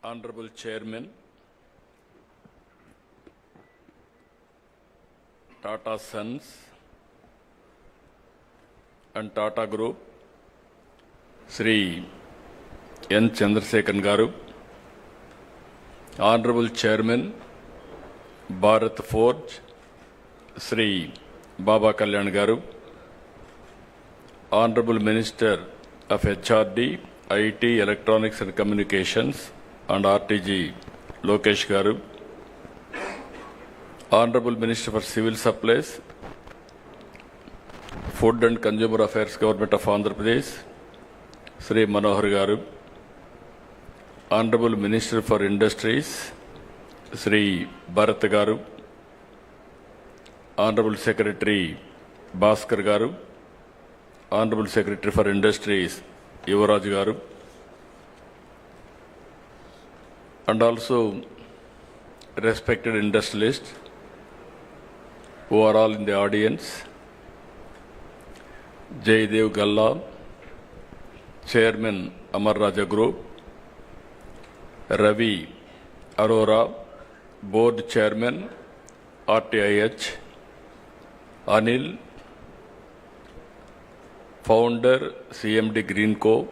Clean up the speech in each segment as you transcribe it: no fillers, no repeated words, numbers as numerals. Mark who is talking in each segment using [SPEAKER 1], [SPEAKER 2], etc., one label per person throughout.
[SPEAKER 1] Honorable Chairman, Tata Sons and Tata Group, Sri N. Chandrasekhan Garu, Honorable Chairman, Bharat Forge, Sri Baba Kalyan Garu, Honorable Minister of HRD, IT, Electronics and Communications and RTG, Lokesh Garu, Honorable Minister for Civil Supplies, Food and Consumer Affairs, Government of Andhra Pradesh, Sri Manohar Garu, Honorable Minister for Industries, Sri Bharat Garu, Honorable Secretary Bhaskar Garu, Honorable Secretary for Industries Yuvaraj Garu, and also respected industrialists who are all in the audience, Jaydev Galla, Chairman Amar Raja Group, Ravi Arora, Board Chairman RTIH, Anil, Founder CMD Greenco,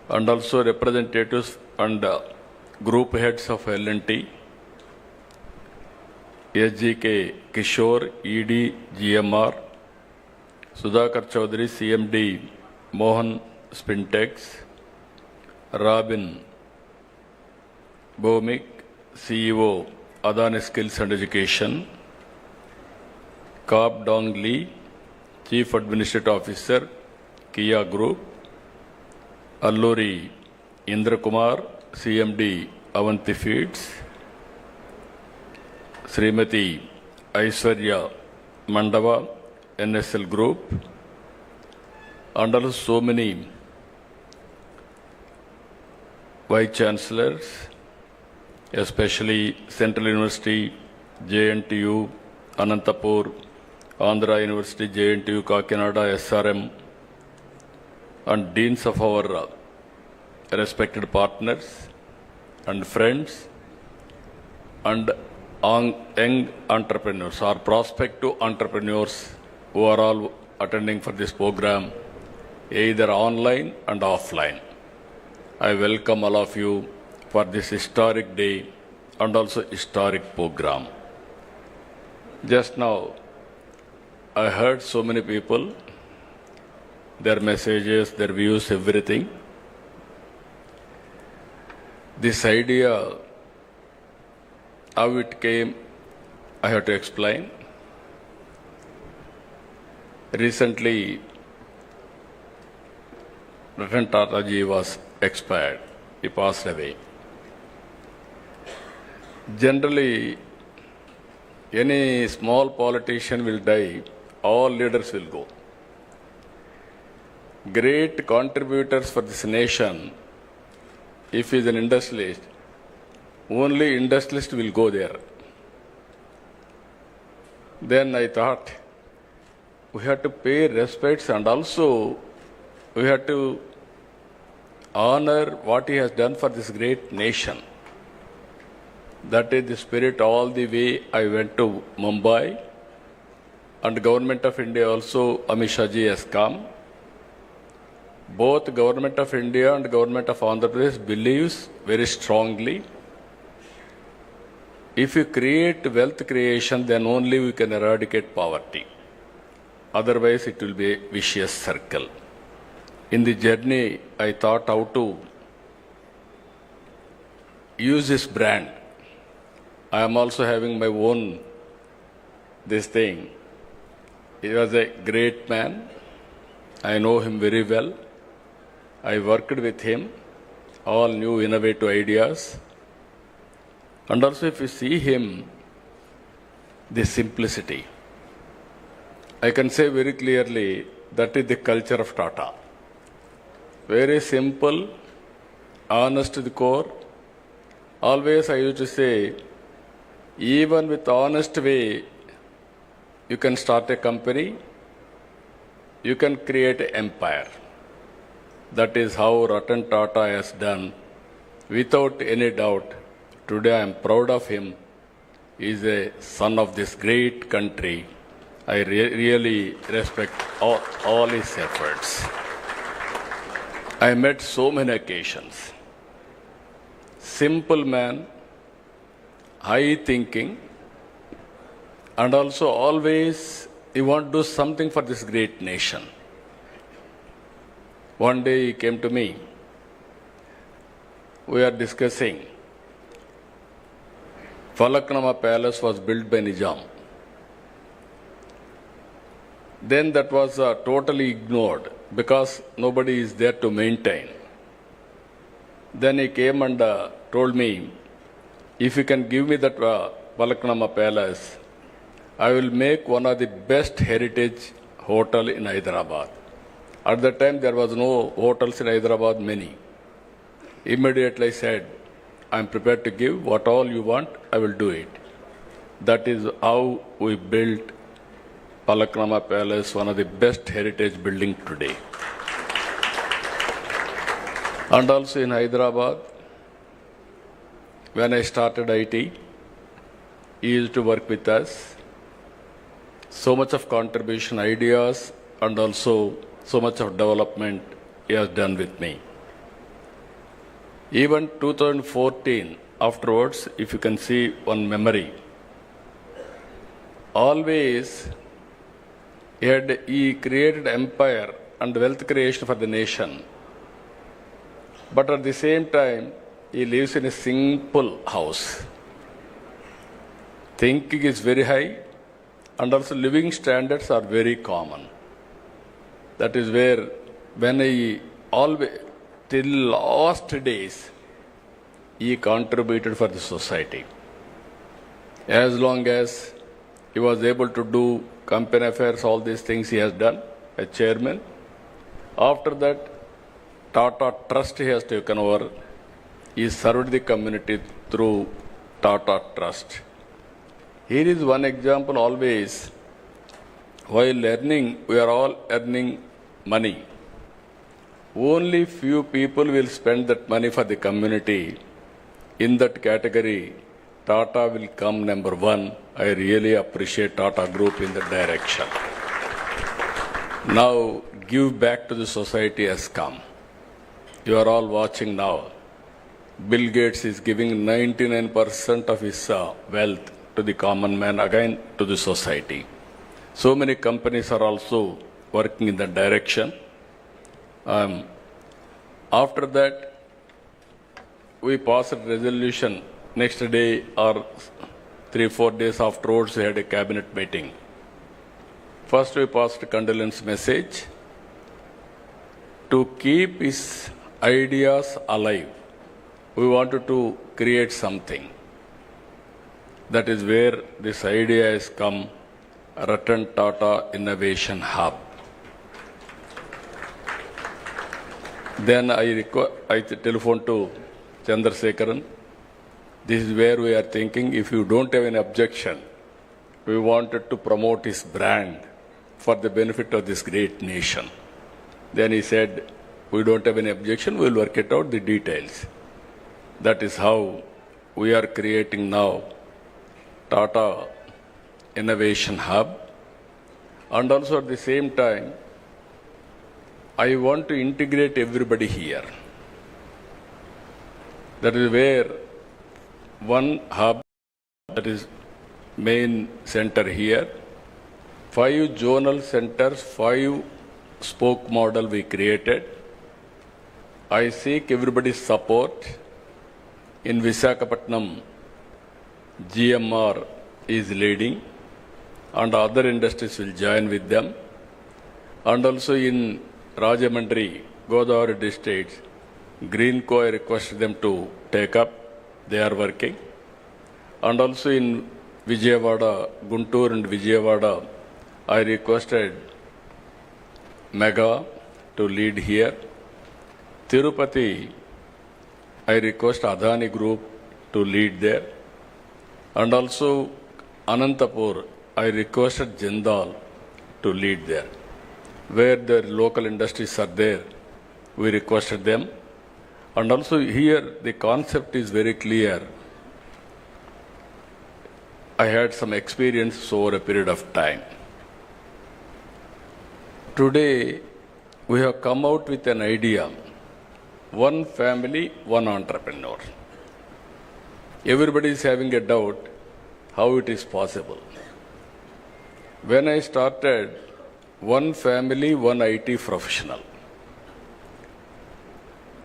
[SPEAKER 1] and also representatives and group heads of L&T, SGK Kishore, ED GMR, Sudhakar Chaudhary, CMD Mohan Spintex, Robin Bhomik, CEO Adani Skills and Education, Kap Dong Lee, Chief Administrative Officer, Kia Group, Alluri Indra Kumar, CMD Avanti Feeds, Srimati Aishwarya Mandava, NSL Group, and also so many Vice Chancellors, especially Central University, JNTU, Anantapur, Andhra University, JNTU, Kakinada, SRM, and deans of our respected partners and friends and young entrepreneurs or prospective entrepreneurs who are all attending for this program, either online and offline. I welcome all of you for this historic day and also historic program. Just now, I heard so many people, their messages, their views, everything. This idea, how it came, I have to explain. Recently, Ratan Tata ji was expired. He passed away. Generally, any small politician will die, all leaders will go. Great contributors for this nation, if he is an industrialist, only industrialist will go there. Then I thought, we have to pay respects and also we have to honor what he has done for this great nation. That is the spirit all the way I went to Mumbai, and Government of India also, Amit Shah ji has come. Both Government of India and Government of Andhra Pradesh believes very strongly, if you create wealth creation, then only we can eradicate poverty. Otherwise, it will be a vicious circle. In the journey, I thought how to use this brand. I am also having my own this thing. He was a great man. I know him very well. I worked with him, all new innovative ideas. And also if you see him, the simplicity. I can say very clearly that is the culture of Tata. Very simple, honest to the core. Always I used to say, even with honest way, you can start a company, you can create an empire. That is how Ratan Tata has done. Without any doubt, today I am proud of him. He is a son of this great country. I really respect all his efforts. I met so many occasions. Simple man, high thinking, and also always he want to do something for this great nation. One day he came to me. We are discussing. Falaknama Palace was built by Nizam. Then that was totally ignored because nobody is there to maintain. Then he came and told me, if you can give me that Falaknama Palace, I will make one of the best heritage hotel in Hyderabad. At that time, there was no hotels in Hyderabad, many. Immediately I said, I am prepared to give what all you want, I will do it. That is how we built Falaknama Palace, one of the best heritage building today. And also in Hyderabad, when I started IT, he used to work with us. So much of contribution, ideas, and also so much of development he has done with me. Even 2014, afterwards, if you can see one memory, always he created empire and wealth creation for the nation. But at the same time, he lives in a simple house. Thinking is very high, and also living standards are very common. That is where, when he always, till last days, he contributed for the society. As long as he was able to do company affairs, all these things he has done as chairman. After that, Tata Trust he has taken over. He served the community through Tata Trust. Here is one example always. While earning, we are all earning money. Only few people will spend that money for the community. In that category, Tata will come number one. I really appreciate Tata Group in that direction. Now, give back to the society has come. You are all watching now. Bill Gates is giving 99% of his wealth to the common man, again to the society. So many companies are also working in that direction. After that, we passed a resolution. Next day or 3-4 days afterwards, we had a cabinet meeting. First, we passed a condolence message to keep his ideas alive. We wanted to create something. That is where this idea has come, Ratan Tata Innovation Hub. Then I telephoned to Chandrasekharan. This is where we are thinking, if you don't have any objection, we wanted to promote his brand for the benefit of this great nation. Then he said, we don't have any objection, we'll work it out, the details. That is how we are creating now Tata Innovation Hub. And also at the same time, I want to integrate everybody here. That is where one hub, that is main center here, 5 zonal centers, 5 spoke model we created. I seek everybody's support. In Visakhapatnam, GMR is leading, and other industries will join with them. And also in Rajamandri, Godavari districts, Greenco, I requested them to take up. They are working. And also in Vijayawada, Guntur and Vijayawada, I requested Mega to lead here. Tirupati, I request Adani Group to lead there. And also Anantapur, I requested Jindal to lead there. Where the local industries are there, we requested them. And also here the concept is very clear. I had some experience over a period of time. Today, we have come out with an idea. One family, one entrepreneur. Everybody is having a doubt how it is possible. When I started, one family, one IT professional.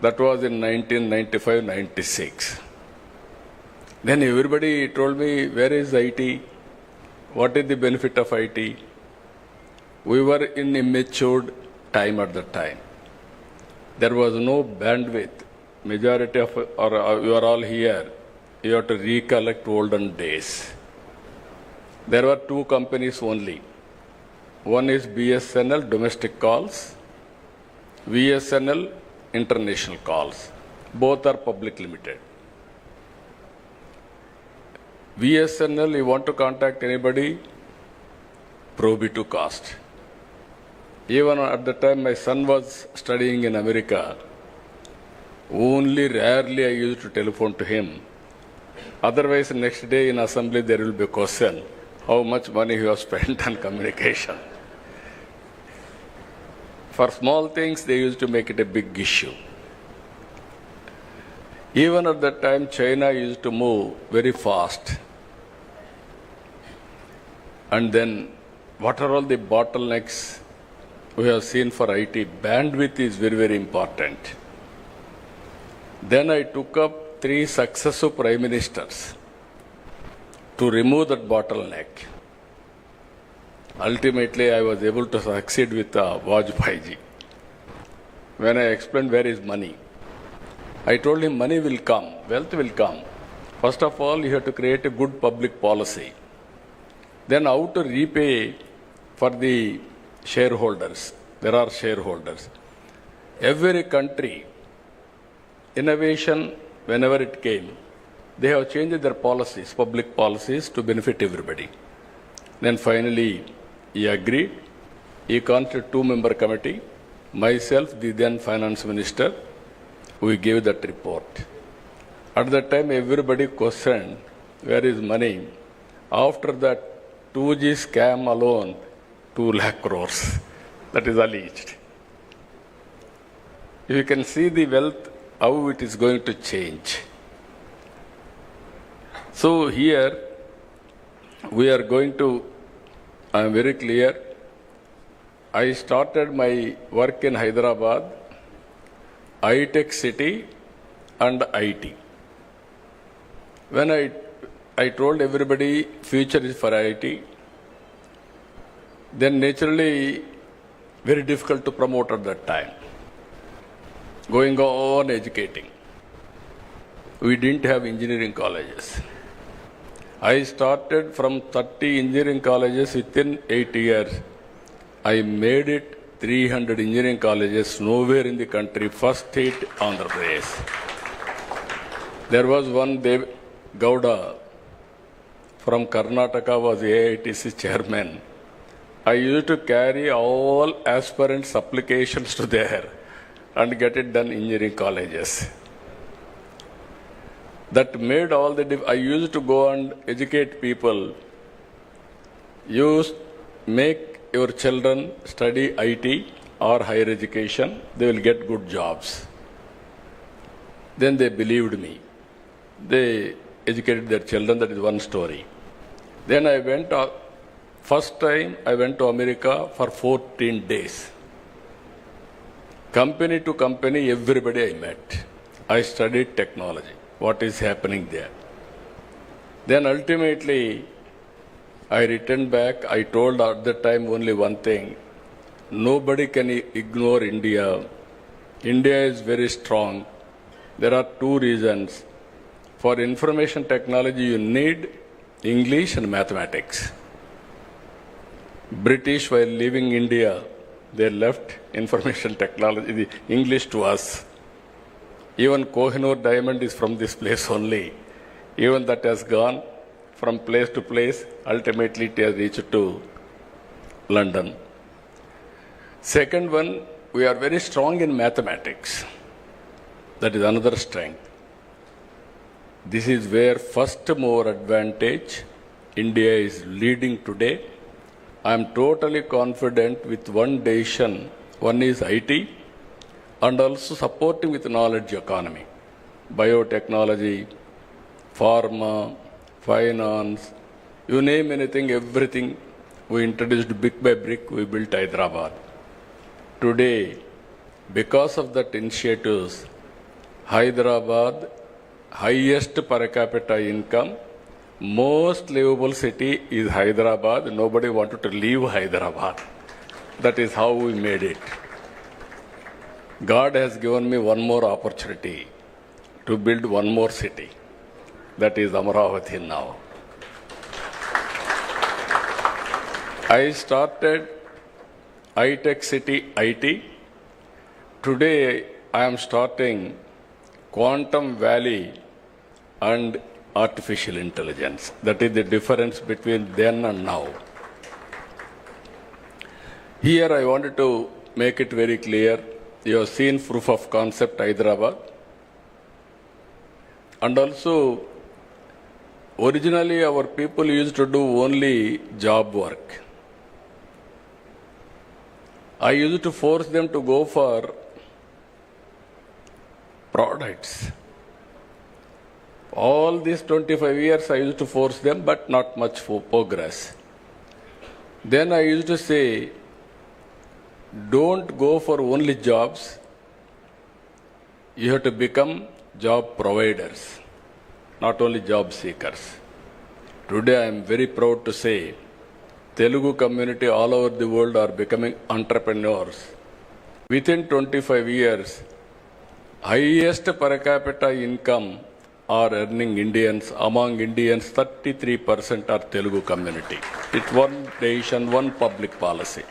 [SPEAKER 1] That was in 1995-96. Then everybody told me, where is IT? What is the benefit of IT? We were in immature time at the time. There was no bandwidth. Majority of, you are all here. You have to recollect olden days. There were two companies only. One is BSNL, domestic calls. VSNL, international calls. Both are public limited. VSNL, you want to contact anybody, prohibitive cost. Even at the time my son was studying in America, only rarely I used to telephone to him. Otherwise, next day in assembly there will be a question, how much money you have spent on communication. For small things, they used to make it a big issue. Even at that time, China used to move very fast. And then, what are all the bottlenecks we have seen for IT? Bandwidth is very, very important. Then I took up 3 successive prime ministers to remove that bottleneck. Ultimately, I was able to succeed with Vajpayee ji. When I explained where is money, I told him money will come, wealth will come. First of all, you have to create a good public policy. Then how to repay for the shareholders. There are shareholders. Every country, innovation, whenever it came, they have changed their policies, public policies, to benefit everybody. Then finally, he agreed. He constituted 2-member committee. Myself, the then finance minister, we gave that report. At that time, everybody questioned, where is money? After that 2G scam alone, 2 lakh crores. That is alleged. You can see the wealth, how it is going to change. So here, we are going to, I am very clear, I started my work in Hyderabad, high-tech city and IT. When I told everybody future is for IT, then naturally very difficult to promote at that time. Going on educating. We didn't have engineering colleges. I started from 30 engineering colleges within 8 years. I made it 300 engineering colleges nowhere in the country, first state Andhra Pradesh. There was one Dev Gowda from Karnataka was AITC chairman. I used to carry all aspirants' applications to there and get it done in engineering colleges. That made all the I used to go and educate people. Make your children study IT or higher education, they will get good jobs. Then they believed me. They educated their children, that is one story. Then I went, first time I went to America for 14 days. Company to company, everybody I met. I studied technology, what is happening there. Then ultimately, I returned back. I told at the time only one thing. Nobody can ignore India. India is very strong. There are 2 reasons. For information technology, you need English and mathematics. British, while leaving India, they left information technology, the English to us. Even Kohinoor diamond is from this place only. Even that has gone from place to place. Ultimately, it has reached to London. Second one, we are very strong in mathematics. That is another strength. This is where first mover advantage India is leading today. I am totally confident with one decision. One is IT and also supporting with knowledge economy, biotechnology, pharma, finance, you name anything, everything we introduced brick by brick, we built Hyderabad. Today, because of that initiatives, Hyderabad, highest per capita income, most livable city is Hyderabad. Nobody wanted to leave Hyderabad. That is how we made it. God has given me one more opportunity to build one more city. That is Amaravati now. I started high-tech city IT. Today I am starting Quantum Valley and artificial intelligence. That is the difference between then and now. Here I wanted to make it very clear. You have seen proof of concept Hyderabad. And also, originally our people used to do only job work. I used to force them to go for products. All these 25 years I used to force them, but not much for progress. Then I used to say, don't go for only jobs. You have to become job providers, not only job seekers. Today I am very proud to say, Telugu community all over the world are becoming entrepreneurs. Within 25 years, highest per capita income are earning Indians. Among Indians, 33% are Telugu community. It's one nation, one public policy.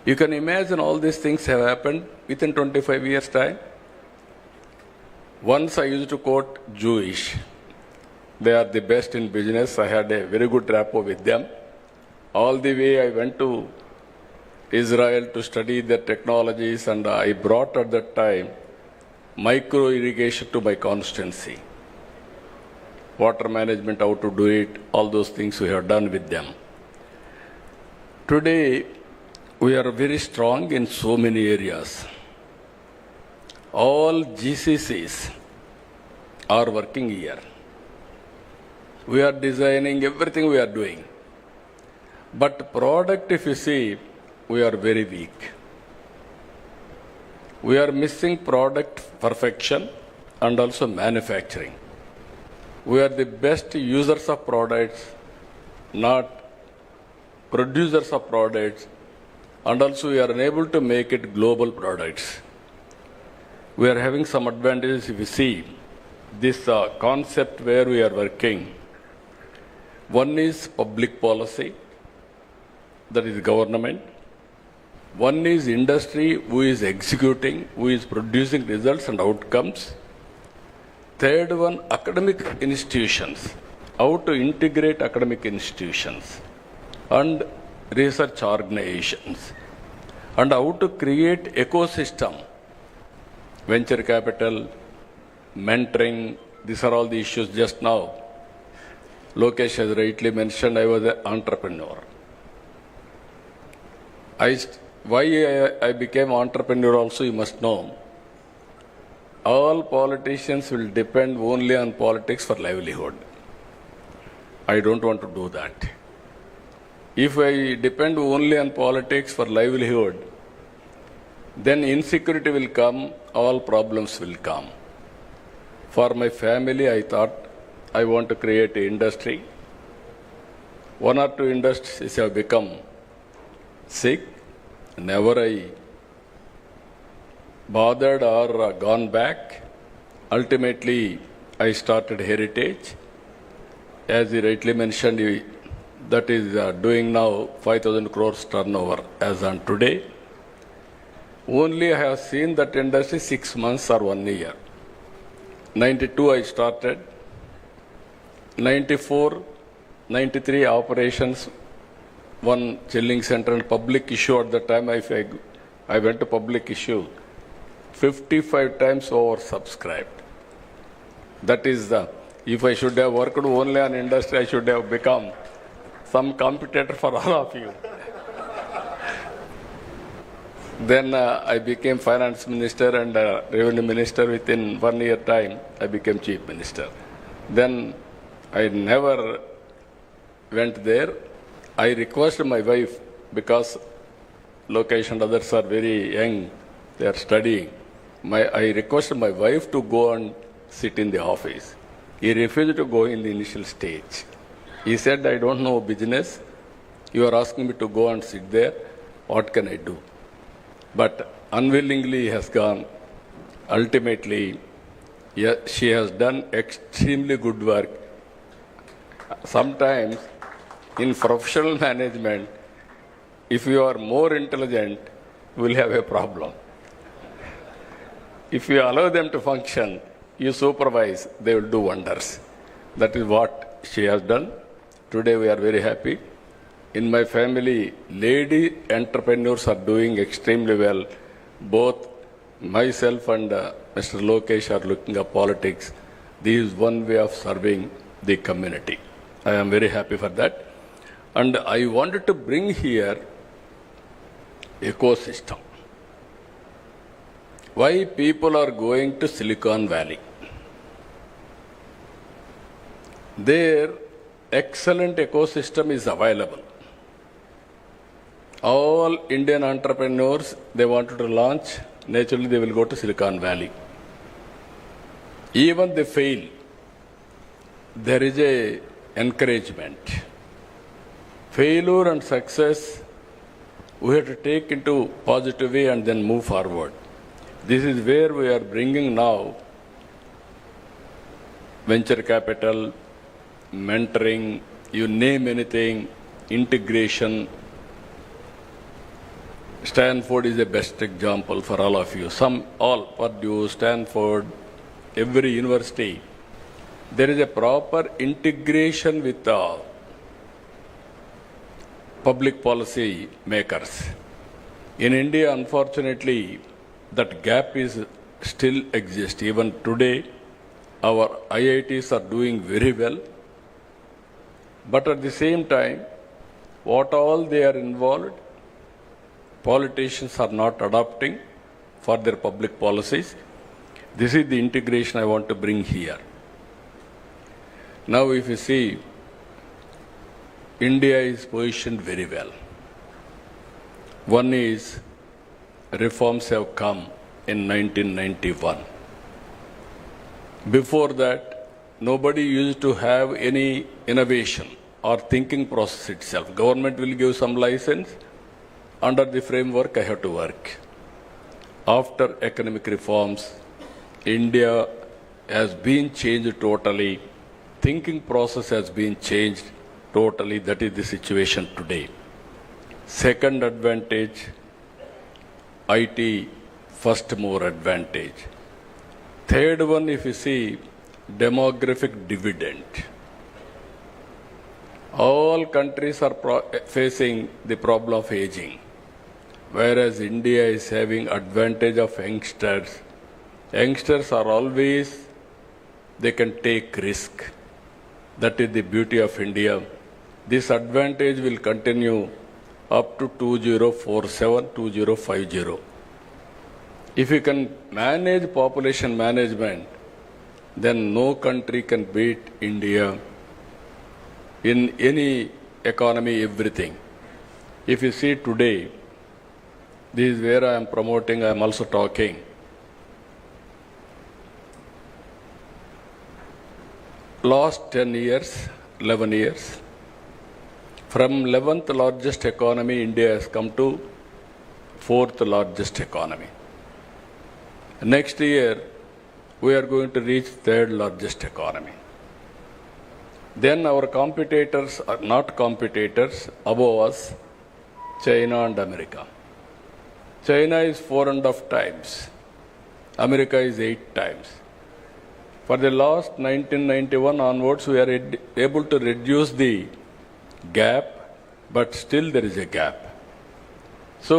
[SPEAKER 1] You can imagine all these things have happened within 25 years' time. Once I used to quote Jewish. They are the best in business. I had a very good rapport with them. All the way I went to Israel to study their technologies, and I brought at that time micro irrigation to my constituency. Water management, how to do it, all those things we have done with them. Today, we are very strong in so many areas. All GCCs are working here. We are designing everything we are doing. But product, if you see, we are very weak. We are missing product perfection and also manufacturing. We are the best users of products, not producers of products, and also we are unable to make it global products. We are having some advantages if you see this concept where we are working. One is public policy, that is government. One is industry, who is executing, who is producing results and outcomes. Third one, academic institutions, how to integrate academic institutions and research organizations, and how to create ecosystem, venture capital, mentoring. These are all the issues just now. Lokesh has rightly mentioned I was an entrepreneur. Why I became entrepreneur also you must know. All politicians will depend only on politics for livelihood. I don't want to do that. If I depend only on politics for livelihood, then insecurity will come, all problems will come. For my family, I thought I want to create an industry. One or two industries have become sick. Never I bothered or gone back. Ultimately, I started Heritage. As he rightly mentioned, that is doing now 5,000 crores turnover as on today. Only I have seen that industry 6 months or 1 year. 92 I started. 94, 93 operations one chilling center and public issue at the time. I went to public issue, 55 times oversubscribed. That is if I should have worked only on industry, I should have become some competitor for all of you. Then I became finance minister and revenue minister. Within 1 year time, I became chief minister. Then I never went there. I requested my wife, because Lokesh and others are very young, they are studying. I requested my wife to go and sit in the office. He refused to go in the initial stage. He said, I don't know business. You are asking me to go and sit there. What can I do? But unwillingly he has gone. Ultimately, she has done extremely good work. Sometimes in professional management, if you are more intelligent, you will have a problem. If you allow them to function, you supervise, they will do wonders. That is what she has done. Today we are very happy. In my family, lady entrepreneurs are doing extremely well. Both myself and Mr. Lokesh are looking at politics. This is one way of serving the community. I am very happy for that. And I wanted to bring here ecosystem. Why people are going to Silicon Valley? There, excellent ecosystem is available. All Indian entrepreneurs, they wanted to launch, naturally they will go to Silicon Valley. Even they fail, there is a encouragement. Failure and success, we have to take into positive way and then move forward. This is where we are bringing now venture capital, mentoring, you name anything, integration. Stanford is the best example for all of you. Purdue, Stanford, every university. There is a proper integration with the public policy makers. In India, unfortunately, that gap is still exists. Even today, our IITs are doing very well. But at the same time, what all they are involved, politicians are not adopting for their public policies. This is the integration I want to bring here. Now if you see, India is positioned very well. One is, reforms have come in 1991. Before that, nobody used to have any innovation or thinking process itself. Government will give some license. Under the framework, I have to work. After economic reforms, India has been changed totally. Thinking process has been changed totally. That is the situation today. Second advantage, IT, first more advantage. Third one, if you see, demographic dividend. All countries are facing the problem of aging, whereas India is having advantage of youngsters. Youngsters are always, they can take risk. That is the beauty of India. This advantage will continue up to 2047, 2050. If you can manage population management, then no country can beat India in any economy, everything. If you see today, this is where I am promoting, I am also talking. Last 10 years, 11 years, from 11th largest economy, India has come to 4th largest economy. Next year, we are going to reach 3rd largest economy. Then our competitors are not competitors above us, China and America. China is 4.5 times. America is 8 times. For the last 1991 onwards, we are able to reduce the gap but still there is a gap. So,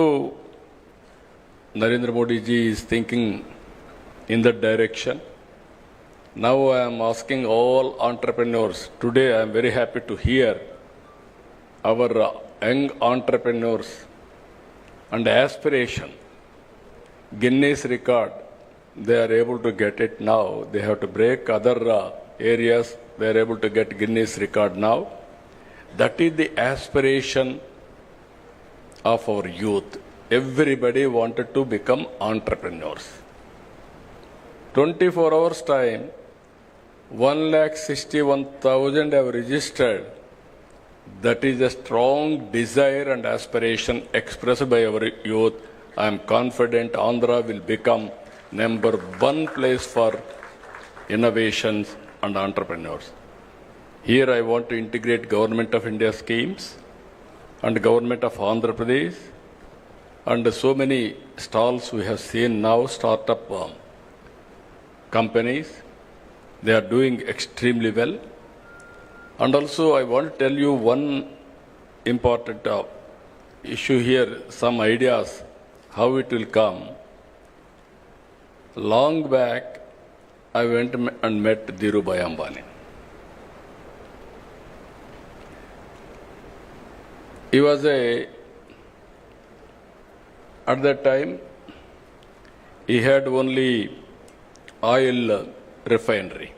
[SPEAKER 1] Narendra Modi ji is thinking in that direction. Now I am asking all entrepreneurs. Today I am very happy to hear our young entrepreneurs and aspiration. Guinness record, they are able to get it now. They have to break other areas. They are able to get Guinness record now. That is the aspiration of our youth. Everybody wanted to become entrepreneurs. 24 hours time, 161,000 have registered. That is a strong desire and aspiration expressed by our youth. I am confident Andhra will become number one place for innovations and entrepreneurs. Here I want to integrate Government of India schemes and Government of Andhra Pradesh and so many stalls we have seen now, startup companies. They are doing extremely well. And also I want to tell you one important issue here, some ideas, how it will come. Long back, I went and met Dhirubhai Ambani. He was at that time, he had only oil refinery.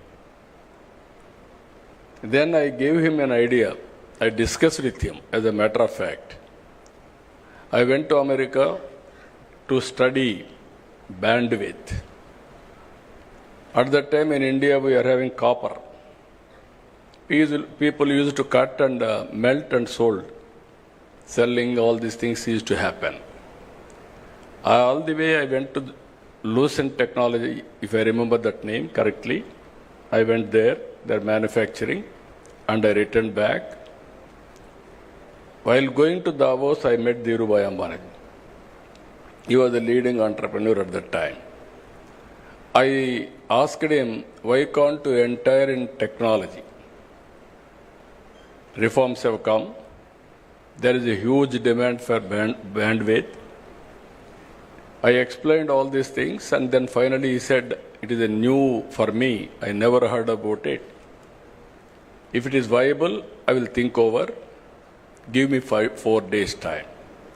[SPEAKER 1] Then I gave him an idea. I discussed with him, as a matter of fact. I went to America to study bandwidth. At that time in India, we are having copper. People used to cut and melt and sold. Selling, all these things used to happen. All the way I went to Lucent Technology, if I remember that name correctly. I went there, their manufacturing, and I returned back. While going to Davos, I met Dhirubhai Ambani. He was a leading entrepreneur at that time. I asked him, why can't you enter in technology? Reforms have come. There is a huge demand for bandwidth. I explained all these things, and then finally he said, it is a new for me. I never heard about it. If it is viable, I will think over. Give me 4 days time.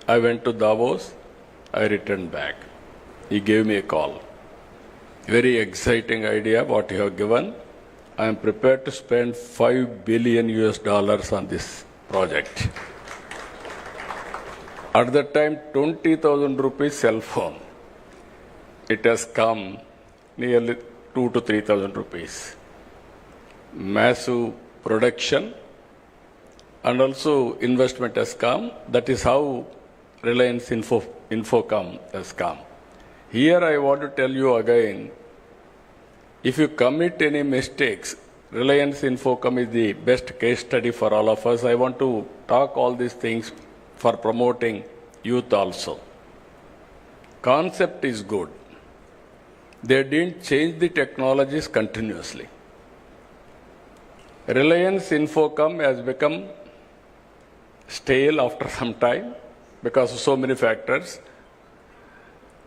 [SPEAKER 1] I went to Davos. I returned back. He gave me a call. Very exciting idea what you have given. I am prepared to spend $5 billion on this project. At that time, 20,000 rupees cell phone. It has come nearly 2,000 to 3,000 rupees. Massive production and also investment has come. That is how Reliance Infocom has come. Here I want to tell you again, if you commit any mistakes, Reliance Infocom is the best case study for all of us. I want to talk all these things for promoting youth also. Concept is good. They didn't change the technologies continuously. Reliance Infocom has become stale after some time because of so many factors.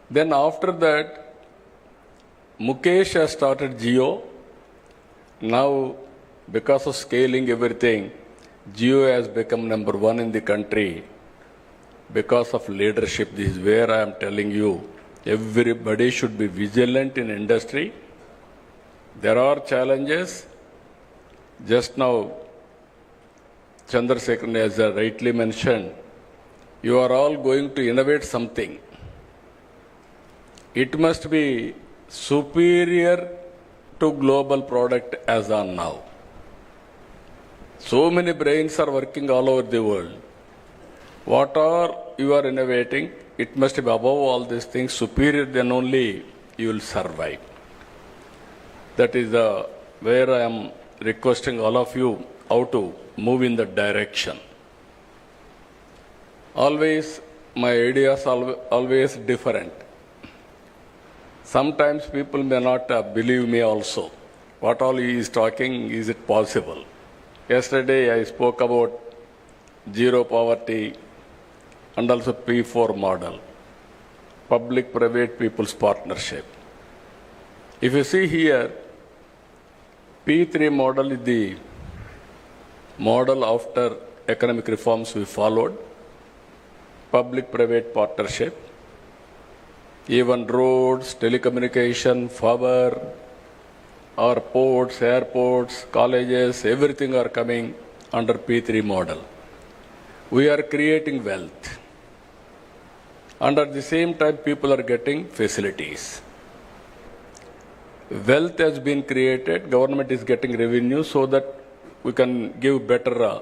[SPEAKER 1] Then after that, Mukesh has started Jio. Now, because of scaling everything, Jio has become number one in the country. Because of leadership, this is where I am telling you, everybody should be vigilant in industry. There are challenges. Just now, Chandrasekhar has rightly mentioned, you are all going to innovate something. It must be superior to global product as on now. So many brains are working all over the world. What are you are innovating? It must be above all these things, superior, then only you will survive. That is where I am requesting all of you how to move in that direction. Always, my ideas are always different. Sometimes people may not believe me also. What all he is talking, is it possible? Yesterday I spoke about zero poverty, and also P4 model, public-private people's partnership. If you see here, P3 model is the model after economic reforms we followed, public-private partnership, even roads, telecommunication, power, our ports, airports, colleges, everything are coming under P3 model. We are creating wealth. And at the same time, people are getting facilities. Wealth has been created, government is getting revenue so that we can give better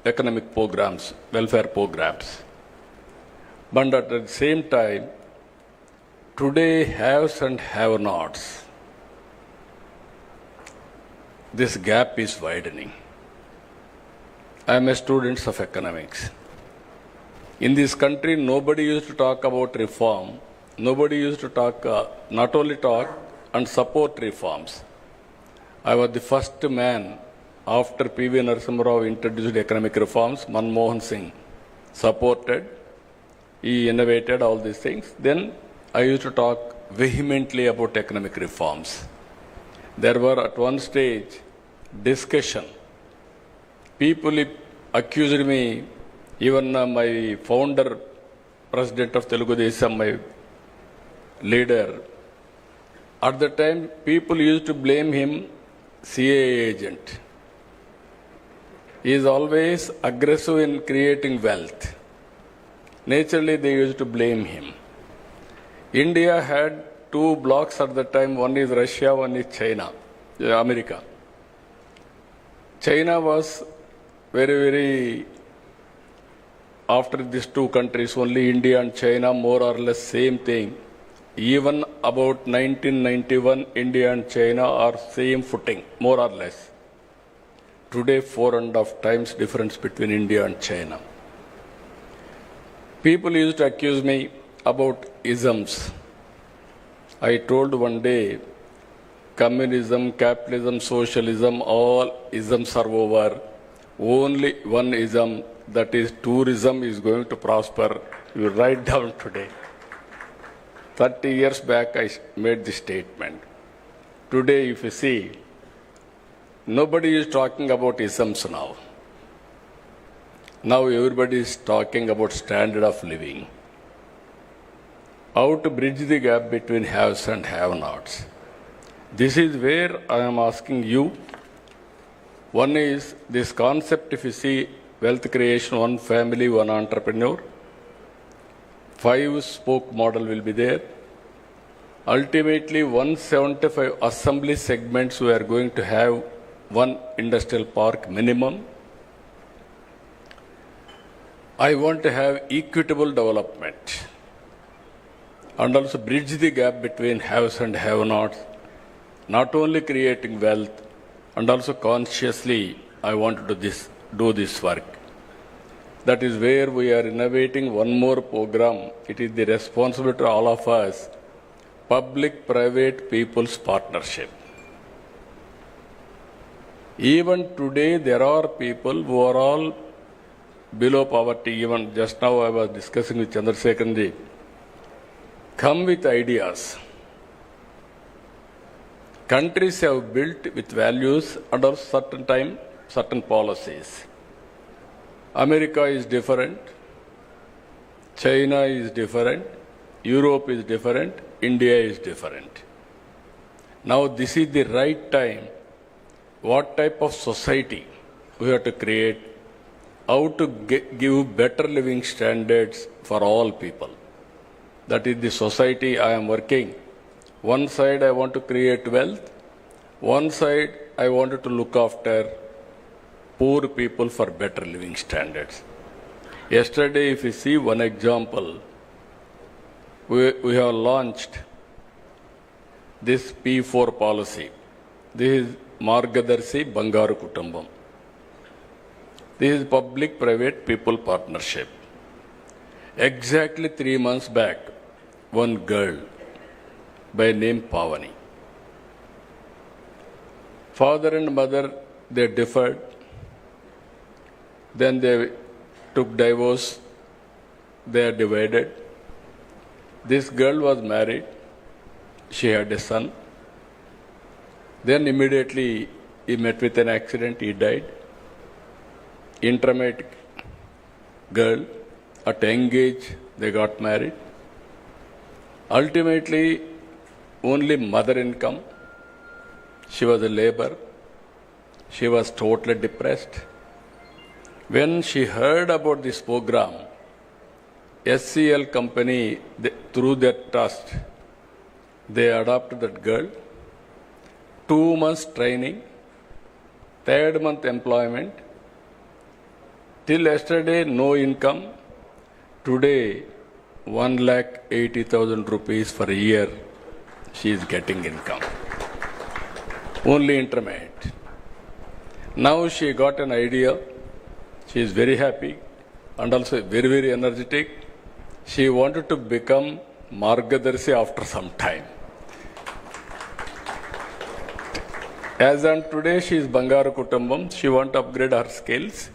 [SPEAKER 1] economic programs, welfare programs. But at the same time, today haves and have-nots. This gap is widening. I am a student of economics. In this country, nobody used to talk about reform. Nobody used to talk, not only talk, and support reforms. I was the first man after P.V. Narasimha Rao introduced economic reforms. Manmohan Singh supported. He innovated all these things. Then I used to talk vehemently about economic reforms. There were at one stage discussion. People accused me, even my founder, president of Telugu Desam, my leader. At the time, people used to blame him CA agent. He is always aggressive in creating wealth. Naturally, they used to blame him. India had two blocks at the time. One is Russia, one is China, America. China was very, after these two countries, only India and China, more or less same thing. Even about 1991, India and China are same footing, more or less. Today, 4.5 times difference between India and China. People used to accuse me about isms. I told one day, communism, capitalism, socialism, all isms are over. Only one ism, that is tourism, is going to prosper. You write down today. 30 years back, I made this statement. Today, if you see, nobody is talking about isms now. Now everybody is talking about standard of living. How to bridge the gap between haves and have-nots. This is where I am asking you. One is this concept, if you see wealth creation, one family, one entrepreneur. 5-spoke model will be there. Ultimately, 175 assembly segments we are going to have one industrial park minimum. I want to have equitable development and also bridge the gap between haves and have-nots, not only creating wealth, and also consciously I want to do this work. That is where we are innovating one more program. It is the responsibility of all of us, public-private people's partnership. Even today, there are people who are all below poverty. Even just now I was discussing with Chandrasekharan ji. Come with ideas. Countries have built with values under certain time, certain policies. America is different. China is different. Europe is different. India is different. Now this is the right time. What type of society we have to create? How to give better living standards for all people. That is the society I am working. One side I want to create wealth. One side I wanted to look after poor people for better living standards. Yesterday, if you see one example, we have launched this P4 policy. This is Margadarshi Bangaru Kutumbam. This is public-private people partnership. Exactly 3 months back, one girl by name Pavani. Father and mother, they differed. Then they took divorce, they are divided. This girl was married, she had a son. Then immediately he met with an accident, he died. Intermediate girl, at young age, they got married. Ultimately, only mother income. She was a labor. She was totally depressed. When she heard about this program, SCL company, through their trust, they adopted that girl. 2 months training, 3rd month employment. Till yesterday, no income. Today, 1,80,000 rupees for a year, she is getting income. Only intermediate. Now she got an idea. She is very happy and also very, very energetic. She wanted to become Margadarshi after some time. As on today, she is Bangaru Kutumbam. She wants to upgrade her skills.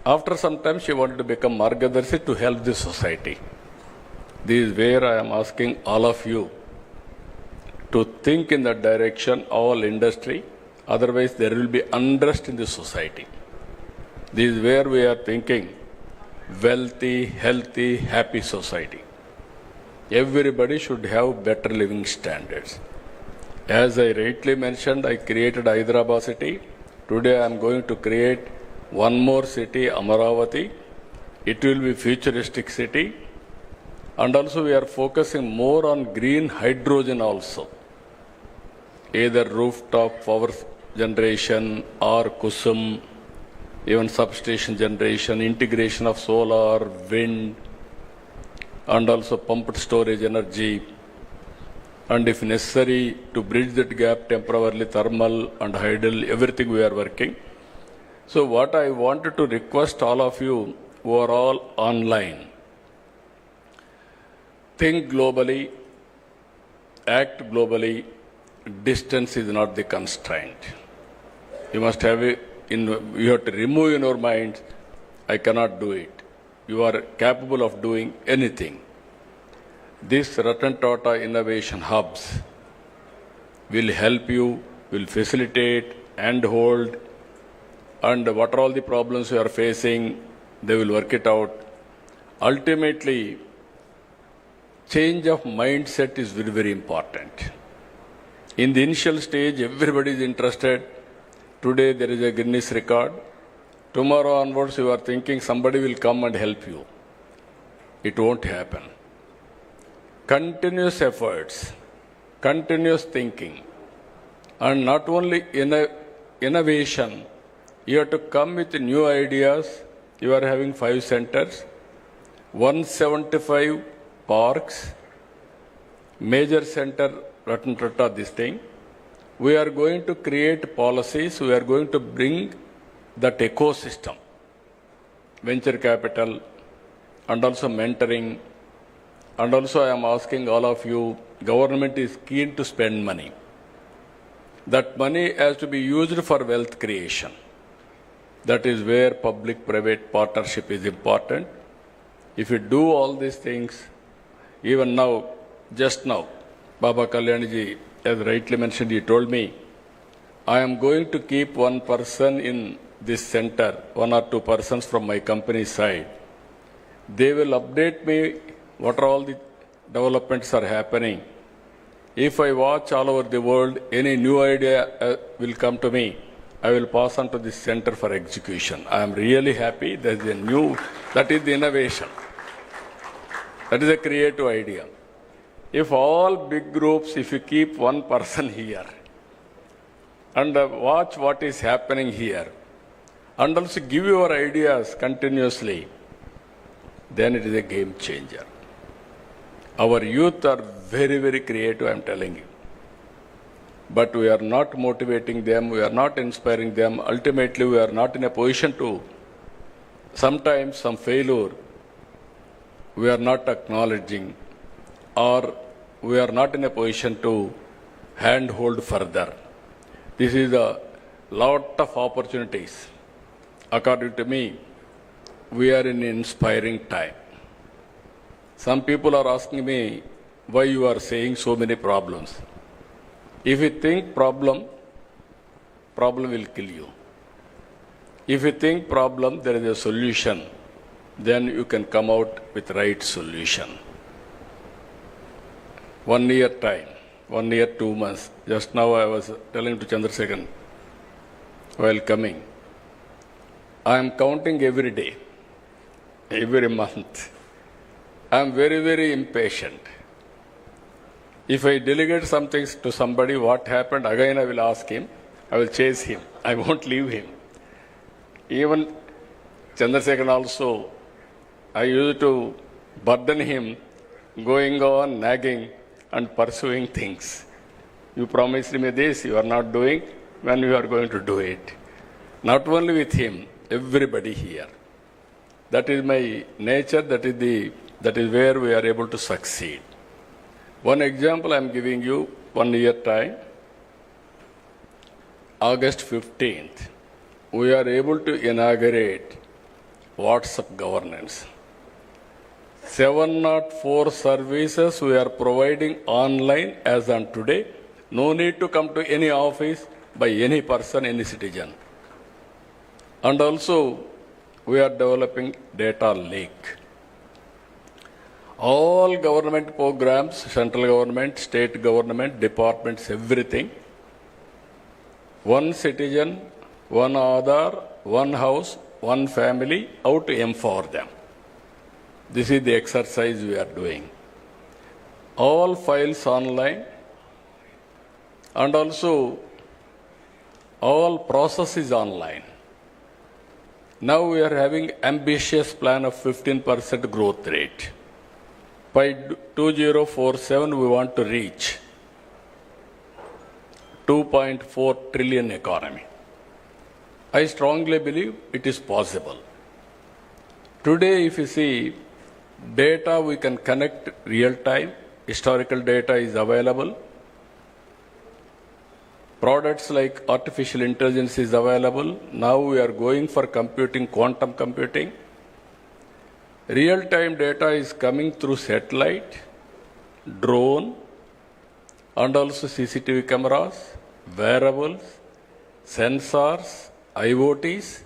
[SPEAKER 1] After some time, she wanted to become Margadarshi to help the society. This is where I am asking all of you to think in that direction, all industry. Otherwise, there will be unrest in the society. This is where we are thinking wealthy, healthy, happy society. Everybody should have better living standards. As I rightly mentioned, I created Hyderabad city. Today I am going to create one more city, Amaravati. It will be futuristic city. And also we are focusing more on green hydrogen also. Either rooftop power generation or kusum, even substation generation, integration of solar, wind, and also pumped storage energy. And if necessary, to bridge that gap temporarily, thermal and hydel, everything we are working. So what I wanted to request all of you who are all online, think globally, act globally. Distance is not the constraint. You must have you have to remove in your mind, I cannot do it. You are capable of doing anything. This Ratan Tata Innovation Hubs will help you, will facilitate and hold, and what are all the problems you are facing, they will work it out. Ultimately, change of mindset is very, very important. In the initial stage, everybody is interested. Today there is a Guinness record. Tomorrow onwards, you are thinking somebody will come and help you. It won't happen. Continuous efforts, continuous thinking, and not only innovation, you have to come with new ideas. You are having 5 centers, 175 parks, major center, Ratan Tata, this thing. We are going to create policies. We are going to bring that ecosystem, venture capital, and also mentoring. And also I am asking all of you, government is keen to spend money. That money has to be used for wealth creation. That is where public-private partnership is important. If you do all these things, even now, just now, Baba Kalyanji, as rightly mentioned, he told me, I am going to keep one person in this center, 1 or 2 persons from my company side. They will update me what are all the developments are happening. If I watch all over the world, any new idea will come to me. I will pass on to this center for execution. I am really happy. There is a new, that is the innovation. That is a creative idea. If all big groups, if you keep one person here and watch what is happening here and also give your ideas continuously, then it is a game changer. Our youth are very, very creative, I am telling you. But we are not motivating them, we are not inspiring them. Ultimately, we are not in a position to, sometimes some failure, we are not acknowledging, or we are not in a position to handhold further. This is a lot of opportunities. According to me, we are in inspiring time. Some people are asking me why you are saying so many problems. If you think problem will kill you. If you think problem, there is a solution, then you can come out with right solution. 1 year time, 1 year, 2 months. Just now I was telling to Chandrasekhan while coming, I am counting every day, every month. I am very, very impatient. If I delegate some things to somebody, what happened, again I will ask him, I will chase him, I won't leave him. Even Chandrasekhan also, I used to burden him, going on, nagging and pursuing things. You promised me this, you are not doing, when you are going to do it. Not only with him, everybody here. That is my nature, that is where we are able to succeed. One example I am giving you, 1 year time. August 15th, we are able to inaugurate WhatsApp governance. 704 services we are providing online as on today. No need to come to any office by any person, any citizen. And also, we are developing data lake. All government programs, central government, state government, departments, everything. One citizen, one Aadhaar, one house, one family, how to empower them. This is the exercise we are doing. All files online, and also all processes online. Now we are having ambitious plan of 15% growth rate. By 2047, we want to reach 2.4 trillion economy. I strongly believe it is possible. Today, if you see, data we can connect real time, historical data is available. Products like artificial intelligence is available. Now we are going for computing, quantum computing. Real-time data is coming through satellite, drone, and also CCTV cameras, wearables, sensors, IoTs.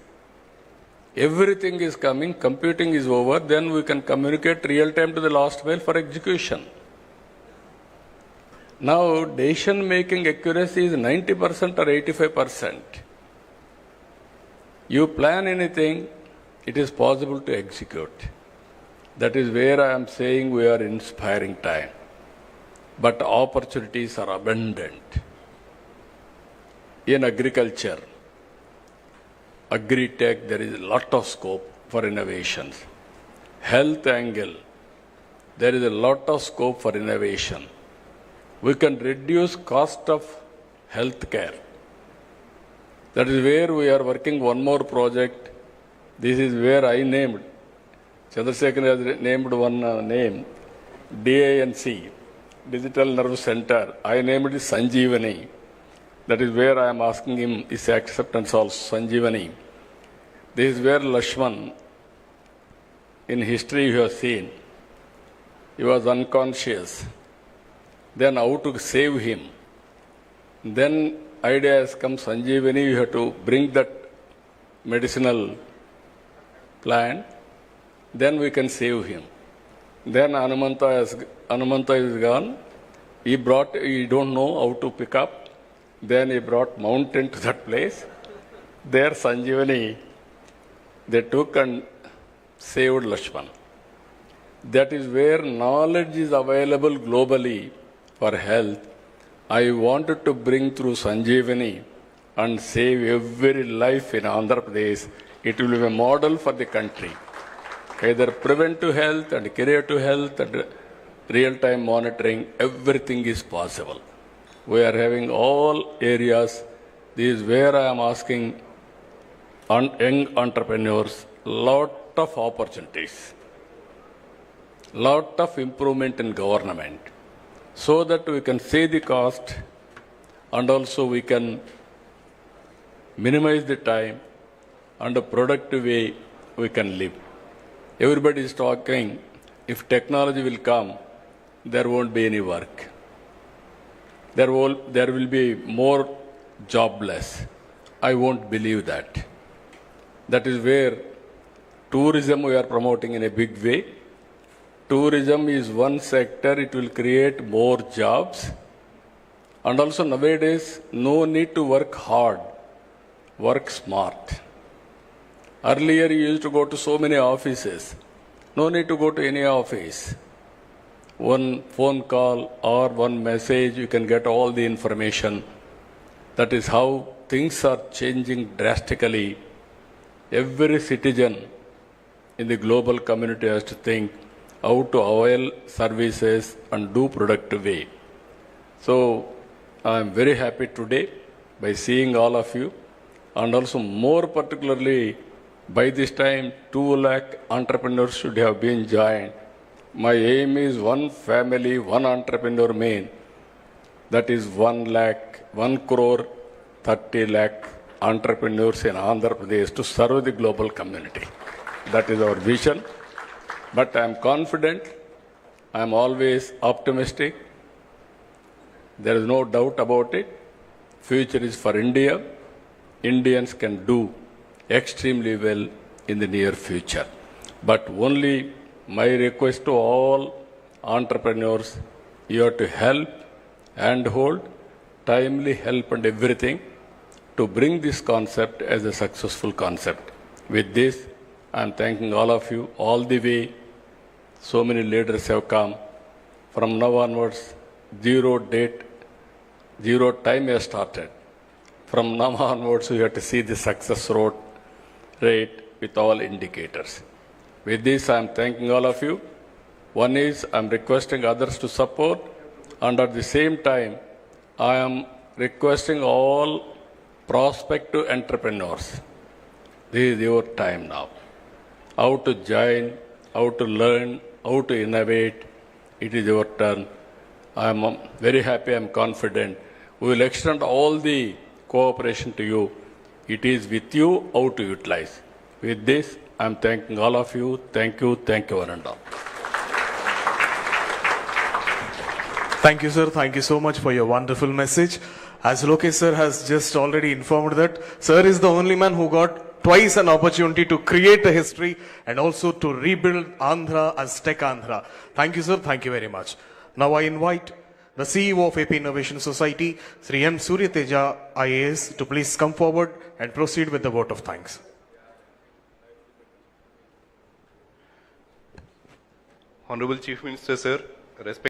[SPEAKER 1] Everything is coming, computing is over, then we can communicate real-time to the last mile for execution. Now, decision-making accuracy is 90% or 85%. You plan anything, it is possible to execute. That is where I am saying we are inspiring time. But opportunities are abundant. In agriculture, agri-tech, there is a lot of scope for innovations. Health angle, there is a lot of scope for innovation. We can reduce cost of health care. That is where we are working one more project. This is where I named, Chandrasekhan has named one name, DANC, Digital Nerve Center. I named it Sanjeevani. That is where I am asking him his acceptance also, Sanjeevani. This is where Lakshman, in history you have seen, he was unconscious. Then how to save him. Then idea has come, Sanjeevani, you have to bring that medicinal plant, then we can save him. Then Anumanta is gone. He don't know how to pick up. Then he brought mountain to that place. There Sanjeevani, they took and saved Lakshman. That is where knowledge is available globally for health. I wanted to bring through Sanjeevani and save every life in Andhra Pradesh. It will be a model for the country. Either preventive health and curative health and real-time monitoring, everything is possible. We are having all areas. This is where I am asking young entrepreneurs, lot of opportunities, lot of improvement in government, so that we can save the cost and also we can minimize the time and a productive way we can live. Everybody is talking, if technology will come, there won't be any work. There will be more jobless. I won't believe that. That is where tourism we are promoting in a big way. Tourism is one sector, it will create more jobs. And also nowadays, no need to work hard, work smart. Earlier you used to go to so many offices. No need to go to any office. One phone call or one message, you can get all the information. That is how things are changing drastically. Every citizen in the global community has to think how to avail services and do productive way. So I am very happy today by seeing all of you, and also more particularly by this time 2 lakh entrepreneurs should have been joined. My aim is one family, one entrepreneur main. That is 1 crore 30 lakh entrepreneurs in Andhra Pradesh to serve the global community. That is our vision. But I am confident, I am always optimistic. There is no doubt about it. Future is for India. Indians can do extremely well in the near future. But only my request to all entrepreneurs, you have to help and hold, timely help and everything to bring this concept as a successful concept. With this, I am thanking all of you all the way. So many leaders have come. From now onwards, zero date, zero time has started. From now onwards, we have to see the success rate with all indicators. With this, I am thanking all of you. One is, I am requesting others to support, and at the same time, I am requesting all prospective entrepreneurs. This is your time now. How to join, how to learn, how to innovate, it is your turn. I am very happy, I am confident. We will extend all the cooperation to you. It is with you how to utilize. With this, I am thanking all of you. Thank you, one and all.
[SPEAKER 2] Thank you, sir. Thank you so much for your wonderful message. As Lokesh sir has just already informed that, sir is the only man who got twice an opportunity to create a history and also to rebuild Andhra as Tech Andhra. Thank you, sir. Thank you very much. Now I invite the CEO of AP Innovation Society, Sri M. Suryateja IAS, to please come forward and proceed with the vote of thanks.
[SPEAKER 3] Honorable Chief Minister, sir, respect